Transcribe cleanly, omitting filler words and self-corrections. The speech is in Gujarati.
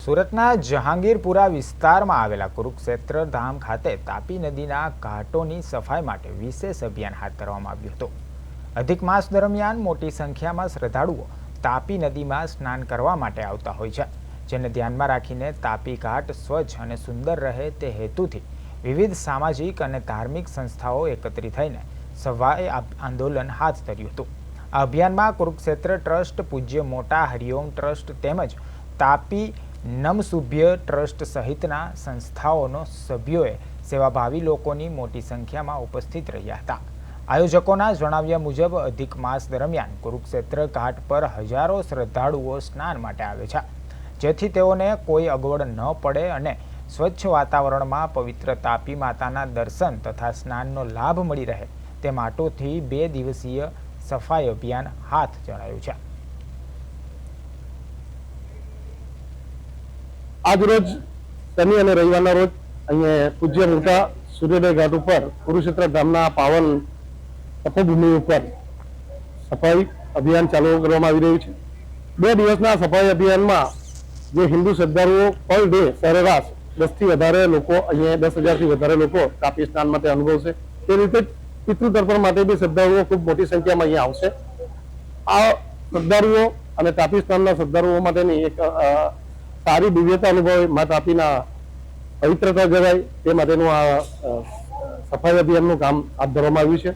સુરતના જહાંગીરપુરા વિસ્તારમાં આવેલા કુરુક્ષેત્ર ધામ ખાતે તાપી નદીના ઘાટોની સફાઈ માટે વિશેષ અભિયાન હાથ ધરવામાં આવ્યું હતું। અધિક માસ દરમિયાન મોટી સંખ્યામાં શ્રદ્ધાળુઓ તાપી નદીમાં સ્નાન કરવા માટે આવતા હોય છે, જેને ધ્યાનમાં રાખીને તાપી ઘાટ સ્વચ્છ અને સુંદર રહે તે હેતુથી વિવિધ સામાજિક અને ધાર્મિક સંસ્થાઓ એકત્રિત થઈને સફાઈ આંદોલન હાથ ધર્યું હતું। આ અભિયાનમાં કુરુક્ષેત્ર ટ્રસ્ટ, પૂજ્ય મોટા હરિઓમ ટ્રસ્ટ તેમજ તાપી નમસુભ્ય ટ્રસ્ટ સહિતના સંસ્થાઓનો સભ્યોએ સેવાભાવી લોકોની મોટી સંખ્યામાં ઉપસ્થિત રહ્યા હતા। આયોજકોના જણાવ્યા મુજબ અધિક માસ દરમિયાન કુરુક્ષેત્ર ઘાટ પર હજારો શ્રદ્ધાળુઓ સ્નાન માટે આવે છે, જેથી તેઓને કોઈ અગવડ ન પડે અને સ્વચ્છ વાતાવરણમાં પવિત્ર તાપી માતાના દર્શન તથા સ્નાનનો લાભ મળી રહે તે માટોથી 2 દિવસીય સફાઈ અભિયાન હાથ ધરાયું છે। આજ રોજ શનિ અને રવિવારના રોજ અહીંયા પૂજ્ય મોટા સૂર્યોદય ઘાટ ઉપર કુરુક્ષેત્ર ધામના પાવન તપોભૂમિ ઉપર સફાઈ અભિયાન ચાલુ કરવામાં આવી રહ્યું છે। 2 દિવસના સફાઈ અભિયાનમાં જે હિન્દુ શ્રદ્ધાળુઓ પર ડે સરેરાશ 10 થી વધારે લોકો અહીંયા 10,000 થી વધારે લોકો તાપી સ્નાન માટે અનુભવશે। તે રીતે પિતૃ તર્પણ માટે બી શ્રદ્ધાળુઓ ખૂબ મોટી સંખ્યામાં અહીંયા આવશે। આ શ્રદ્ધાળુઓ અને તાપી સ્નાનના શ્રદ્ધાળુઓ માટેની એક સારી દિવ્યતા અનુભવ મા તાપીના પવિત્રતા જળવાય તે માટેનું આ સફાઈ અભિયાનનું કામ હાથ ધરવામાં આવ્યું છે।